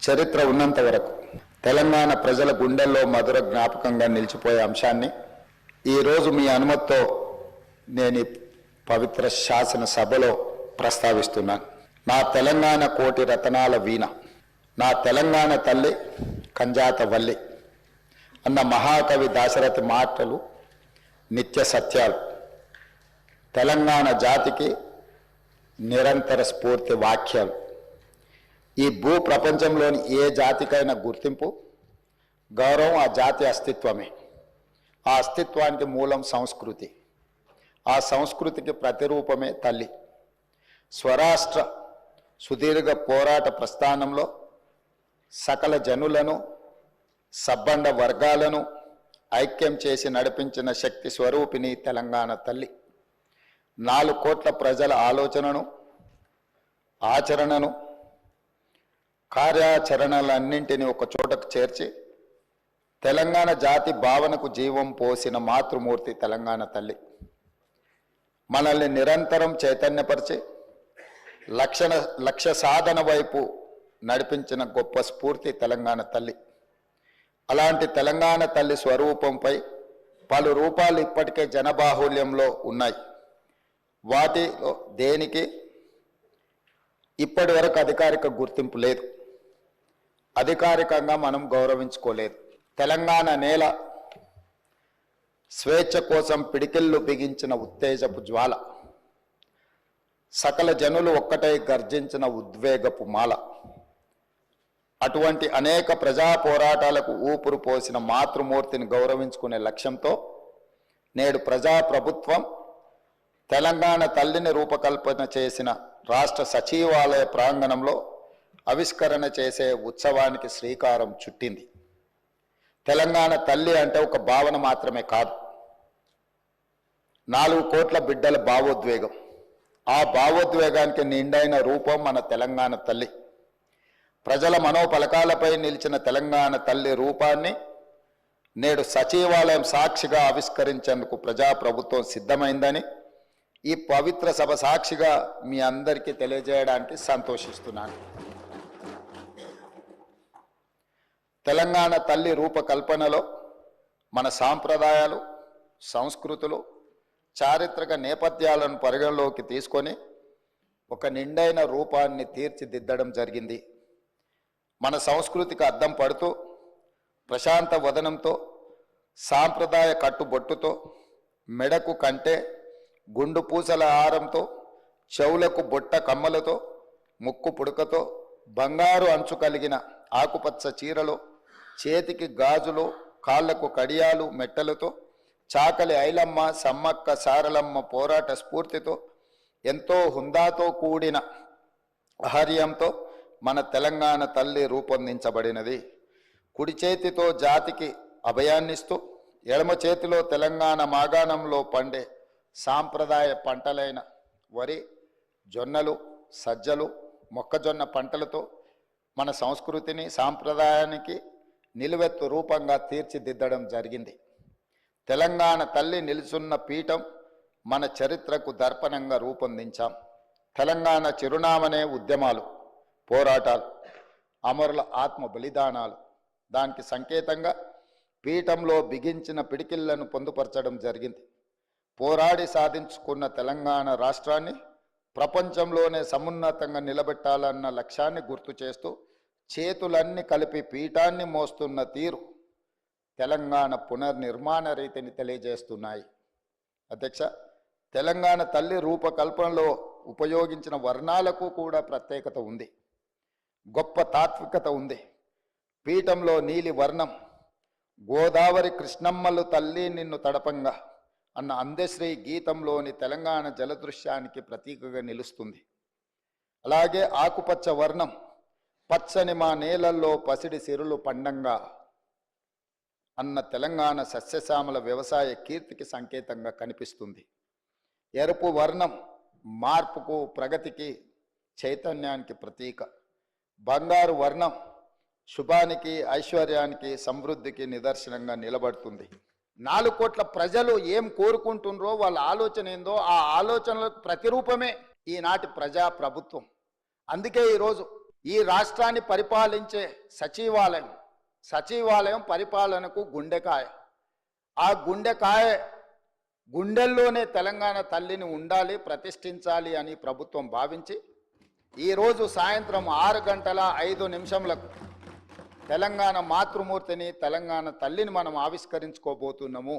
చరిత్ర ఉన్నంత వరకు తెలంగాణ ప్రజల గుండెల్లో మధుర జ్ఞాపకంగా నిలిచిపోయే అంశాన్ని ఈరోజు మీ అనుమతితో నేను పవిత్ర శాసన సభలో ప్రస్తావిస్తున్నాను. నా తెలంగాణ కోటి రతనాల వీణ, నా తెలంగాణ తల్లి కంజాత వల్లి అన్న మహాకవి దాశరథి మాటలు నిత్య సత్యాలు. తెలంగాణ జాతికి నిరంతర స్ఫూర్తి వాక్యాలు. ఈ భూ ప్రపంచంలోని ఏ జాతికైనా గుర్తింపు, గౌరవం ఆ జాతి అస్తిత్వమే. ఆ అస్తిత్వానికి మూలం సంస్కృతి. ఆ సంస్కృతికి ప్రతిరూపమే తల్లి. స్వరాష్ట్ర సుదీర్ఘ పోరాట ప్రస్థానంలో సకల జనులను, సబ్బండ వర్గాలను ఐక్యం చేసి నడిపించిన శక్తి స్వరూపిణి తెలంగాణ తల్లి. 4 కోట్ల ప్రజల ఆలోచనను, ఆచరణను, కార్యాచరణలన్నింటినీ ఒక చోటకు చేర్చి తెలంగాణ జాతి భావనకు జీవం పోసిన మాతృమూర్తి తెలంగాణ తల్లి. మనల్ని నిరంతరం చైతన్యపరిచి లక్ష్య సాధన వైపు నడిపించిన గొప్ప స్ఫూర్తి తెలంగాణ తల్లి. అలాంటి తెలంగాణ తల్లి స్వరూపంపై పలు రూపాలు ఇప్పటికే జనబాహుల్యంలో ఉన్నాయి. వాటిలో దేనికి ఇప్పటి వరకు అధికారిక గుర్తింపు లేదు, అధికారికంగా మనం గౌరవించుకోలేదు. తెలంగాణ నేల స్వేచ్ఛ కోసం పిడికిళ్ళు బిగించిన ఉత్తేజపు జ్వాల, సకల జనులు ఒక్కటై గర్జించిన ఉద్వేగపు మాల. అటువంటి అనేక ప్రజా పోరాటాలకు ఊపిరి పోసిన మాతృమూర్తిని గౌరవించుకునే లక్ష్యంతో నేడు ప్రజాప్రభుత్వం తెలంగాణ తల్లిని రూపకల్పన చేసిన రాష్ట్ర సచివాలయ ప్రాంగణంలో ఆవిష్కరణ చేసే ఉత్సవానికి శ్రీకారం చుట్టింది. తెలంగాణ తల్లి అంటే ఒక భావన మాత్రమే కాదు, 4 కోట్ల బిడ్డల భావోద్వేగం. ఆ భావోద్వేగానికి నిండైన రూపం మన తెలంగాణ తల్లి. ప్రజల మనోపలకాలపై నిలిచిన తెలంగాణ తల్లి రూపాన్ని నేడు సచివాలయం సాక్షిగా ఆవిష్కరించేందుకు ప్రజాప్రభుత్వం సిద్ధమైందని ఈ పవిత్ర సభ సాక్షిగా మీ అందరికీ తెలియజేయడానికి సంతోషిస్తున్నాను. తెలంగాణ తల్లి రూపకల్పనలో మన సాంప్రదాయాలు, సంస్కృతులు, చారిత్రక నేపథ్యాలను పరిగణలోకి తీసుకొని ఒక నిండైన రూపాన్ని తీర్చిదిద్దడం జరిగింది. మన సంస్కృతికి అద్దం పడుతూ ప్రశాంత వదనంతో, సాంప్రదాయ కట్టుబొట్టుతో, మెడకు కంటే గుండు పూసల హారంతో, చెవులకు బొట్ట కమ్మలతో, ముక్కు పుడకతో, బంగారు అంచు కలిగిన ఆకుపచ్చ చీరలో, చేతికి గాజులు, కాళ్లకు కడియాలు, మెట్టలతో, చాకలి ఐలమ్మ, సమ్మక్క సారలమ్మ పోరాట స్ఫూర్తితో, ఎంతో హుందాతో కూడిన ఆహార్యంతో మన తెలంగాణ తల్లి రూపొందించబడినది. కుడి చేతితో జాతికి అభయాన్నిస్తూ, ఎడమ చేతిలో తెలంగాణ మాగాణంలో పండే సాంప్రదాయ పంటలైన వరి, జొన్నలు, సజ్జలు, మొక్కజొన్న పంటలతో మన సంస్కృతిని, సాంప్రదాయానికి నిలువెత్తు రూపంగా తీర్చిదిద్దడం జరిగింది. తెలంగాణ తల్లి నిలుచున్న పీఠం మన చరిత్రకు దర్పణంగా రూపొందించాం. తెలంగాణ చిరునామనే ఉద్యమాలు, పోరాటాలు, అమరుల ఆత్మ బలిదానాలు. దానికి సంకేతంగా పీఠంలో బిగించిన పిడికిళ్లను పొందుపరచడం జరిగింది. పోరాడి సాధించుకున్న తెలంగాణ రాష్ట్రాన్ని ప్రపంచంలోనే సమున్నతంగా నిలబెట్టాలన్న లక్ష్యాన్ని గుర్తు చేస్తూ చేతులన్నీ కలిపి పీఠాన్ని మోస్తున్న తీరు తెలంగాణ పునర్నిర్మాణ రీతిని తెలియజేస్తున్నాయి. అధ్యక్ష, తెలంగాణ తల్లి రూపకల్పనలో ఉపయోగించిన వర్ణాలకు కూడా ప్రత్యేకత ఉంది, గొప్ప తాత్వికత ఉంది. పీఠంలో నీలి వర్ణం గోదావరి కృష్ణమ్మలు తల్లి నిన్ను తడపంగా అన్న అందశ్రీ గీతంలోని తెలంగాణ జలదృశ్యానికి ప్రతీకగా నిలుస్తుంది. అలాగే ఆకుపచ్చ వర్ణం పచ్చని మా నేలల్లో పసిడి సిరులు పండంగా అన్న తెలంగాణ సస్యశ్యామల వ్యవసాయ కీర్తికి సంకేతంగా కనిపిస్తుంది. ఎరుపు వర్ణం మార్పుకు, ప్రగతికి, చైతన్యానికి ప్రతీక. బంగారు వర్ణం శుభానికి, ఐశ్వర్యానికి, సమృద్ధికి నిదర్శనంగా నిలబడుతుంది. 4 కోట్ల ప్రజలు ఏం కోరుకుంటుండ్రో, వాళ్ళ ఆలోచన ఏందో, ఆ ఆలోచనలకు ప్రతిరూపమే ఈనాటి ప్రజా ప్రభుత్వం. అందుకే ఈరోజు ఈ రాష్ట్రాన్ని పరిపాలించే సచివాలయం పరిపాలనకు గుండెకాయ. ఆ గుండెల్లోనే తెలంగాణ తల్లిని ఉండాలి, ప్రతిష్ఠించాలి అని ప్రభుత్వం భావించి ఈరోజు సాయంత్రం 6:05 తెలంగాణ మాతృమూర్తిని, తెలంగాణ తల్లిని మనం ఆవిష్కరించుకోబోతున్నాము.